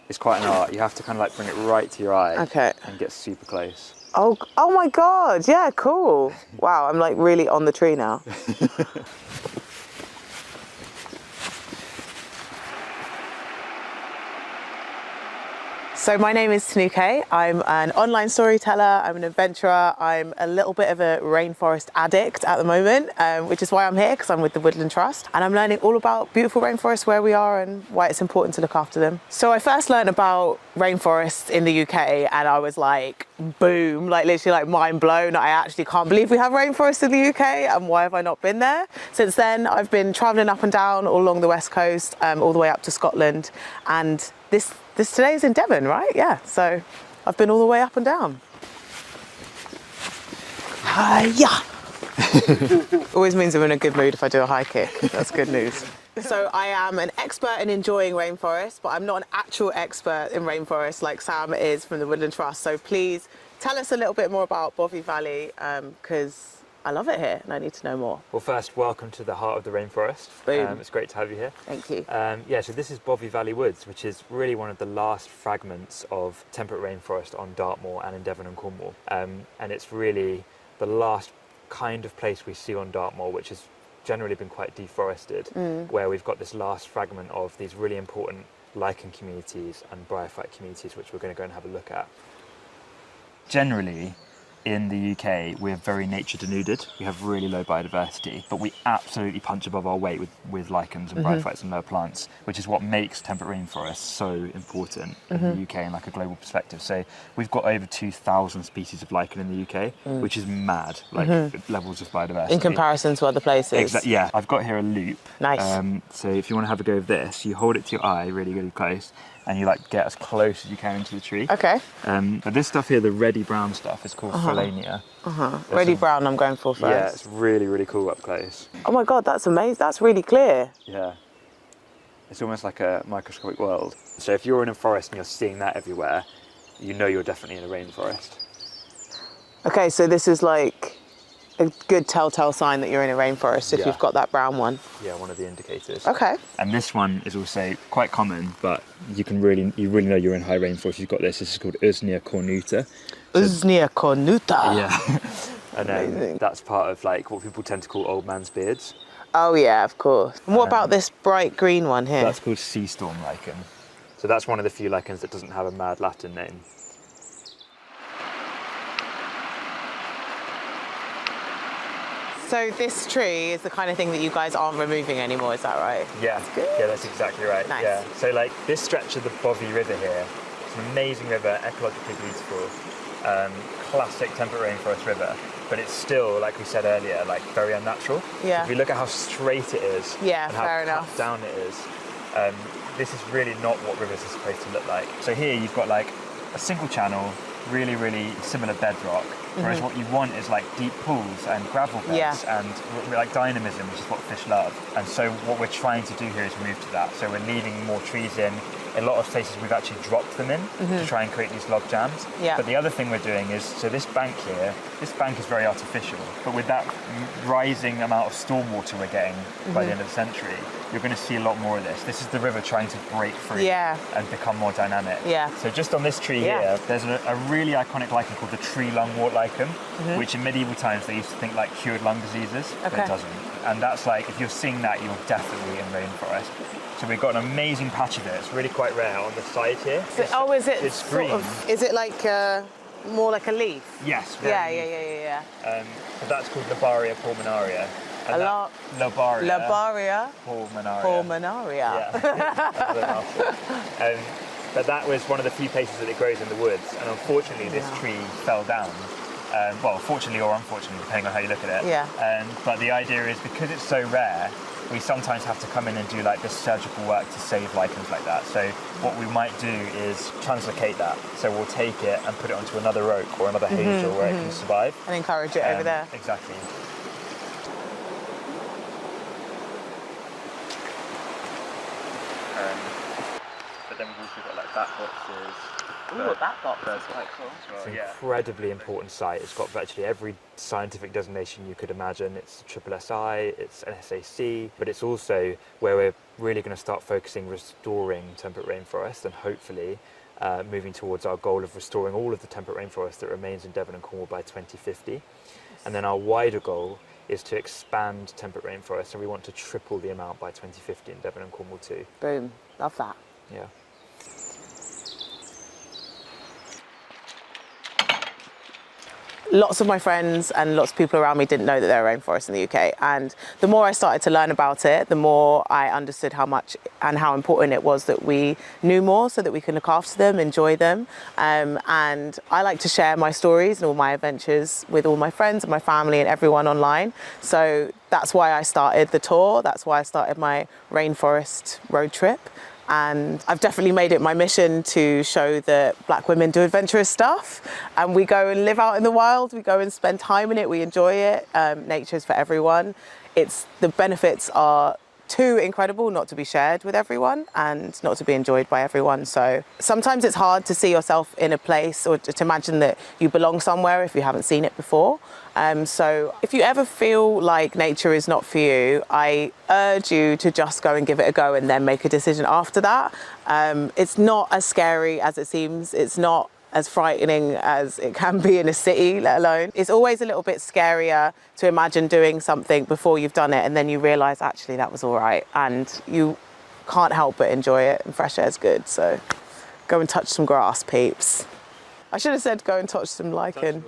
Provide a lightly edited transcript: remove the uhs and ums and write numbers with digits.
It's quite an art. You have to kind of like bring it right to your eye and get super close. Oh my God, yeah, cool. Wow, I'm like really on the tree now. So my name is Tinuke. I'm an online storyteller, I'm an adventurer, I'm a little bit of a rainforest addict at the moment, which is why I'm here, because I'm with the Woodland Trust. And I'm learning all about beautiful rainforests, where we are and why it's important to look after them. So I first learned about rainforests in the UK and I was like, boom, like literally like mind blown. I actually can't believe we have rainforests in the UK and why have I not been there? Since then, I've been traveling up and down all along the West Coast, all the way up to Scotland. And this today is in Devon, right? Yeah, so I've been all the way up and down. Hiya! Always means I'm in a good mood if I do a high kick. That's good news. So I am an expert in enjoying rainforests, but I'm not an actual expert in rainforests like Sam is from the Woodland Trust. So please tell us a little bit more about Bovey Valley, because I love it here and I need to know more. Well, first, welcome to the heart of the rainforest. It's great to have you here. Thank you. Yeah, so this is Bovey Valley Woods, which is really one of the last fragments of temperate rainforest on Dartmoor and in Devon and Cornwall. And it's really the last kind of place we see on Dartmoor, which has generally been quite deforested, where we've got this last fragment of these really important lichen communities and bryophyte communities, which we're going to go and have a look at. Generally, in the UK, we're very nature denuded. We have really low biodiversity, but we absolutely punch above our weight with lichens and bryophytes and lower plants, which is what makes temperate rainforests so important in the UK in like a global perspective. So we've got over 2,000 species of lichen in the UK, which is mad, like levels of biodiversity. In comparison to other places. Yeah, I've got here a loop. Nice. So if you want to have a go of this, you hold it to your eye really, really close, and you like get as close as you can into the tree. Okay. But this stuff here, the reddy brown stuff, is called Phelania. Reddy brown I'm going for first. Yeah, it's really, really cool up close. Oh my God, that's amazing. That's really clear. Yeah. It's almost like a microscopic world. So if you're in a forest and you're seeing that everywhere, you know you're definitely in a rainforest. Okay, so this is like a good telltale sign that you're in a rainforest if you've got that brown one. Yeah, one of the indicators. Okay. And this one is also quite common, but you really know you're in high rainforest. You've got this. This is called Usnea cornuta. Usnea cornuta. Yeah. And that's part of like what people tend to call old man's beards. Oh yeah, of course. And what about this bright green one here? That's called sea storm lichen. So that's one of the few lichens that doesn't have a mad Latin name. So this tree is the kind of thing that you guys aren't removing anymore, is that right? Yeah, that's good. Yeah, that's exactly right. Nice. Yeah. So like this stretch of the Bovey River here, it's an amazing river, ecologically beautiful, classic temperate rainforest river, but it's still, like we said earlier, like very unnatural. Yeah. If we look at how straight it is and how cut down it is, this is really not what rivers are supposed to look like. So here you've got like a single channel, really, really similar bedrock, whereas what you want is like deep pools and gravel beds and like dynamism, which is what fish love. And so what we're trying to do here is move to that. So we're leaving more trees in. A lot of places we've actually dropped them in to try and create these log jams. Yeah. But the other thing we're doing is, so this bank here, this bank is very artificial, but with that rising amount of stormwater we're getting by the end of the century, you're going to see a lot more of this. This is the river trying to break free and become more dynamic. Yeah. So just on this tree here, there's a really iconic lichen called the tree lungwort lichen, which in medieval times they used to think like cured lung diseases, but it doesn't. And that's like, if you're seeing that, you're definitely in rainforest. So we've got an amazing patch of it. It's really quite rare on the side here. So, is it it's sort green. of, is it like more like a leaf? Yes. Yeah. So that's called Labaria pulmonaria. Labaria pulmonaria. Yeah. But that was one of the few places that it grows in the woods, and unfortunately this tree fell down. Well, fortunately or unfortunately, depending on how you look at it. Yeah. But the idea is, because it's so rare, we sometimes have to come in and do like this surgical work to save lichens like that. So what we might do is translocate that. So we'll take it and put it onto another oak or another hazel where it can survive. And encourage it over there. Exactly. But then we've also got like bat boxes. Ooh, a bat box. That's quite cool. It's an incredibly important site. It's got virtually every scientific designation you could imagine. It's a SSSI, it's an SAC, but it's also where we're really going to start focusing restoring temperate rainforest and hopefully moving towards our goal of restoring all of the temperate rainforest that remains in Devon and Cornwall by 2050. And then our wider goal is to expand temperate rainforest, and we want to triple the amount by 2050 in Devon and Cornwall too. Boom, love that. Yeah. Lots of my friends and lots of people around me didn't know that there were rainforests in the UK. And the more I started to learn about it, the more I understood how much and how important it was that we knew more so that we can look after them, enjoy them. And I like to share my stories and all my adventures with all my friends and my family and everyone online. So that's why I started the tour. That's why I started my rainforest road trip. And I've definitely made it my mission to show that black women do adventurous stuff, and we go and live out in the wild, we go and spend time in it, we enjoy it. Nature's for everyone. The benefits are too incredible not to be shared with everyone and not to be enjoyed by everyone. So sometimes it's hard to see yourself in a place or to imagine that you belong somewhere if you haven't seen it before. So if you ever feel like nature is not for you, I urge you to just go and give it a go and then make a decision after that. It's not as scary as it seems. It's not as frightening as it can be in a city, let alone. It's always a little bit scarier to imagine doing something before you've done it and then you realise actually that was all right, and you can't help but enjoy it, and fresh air's good. So go and touch some grass, peeps. I should have said go and touch some lichen.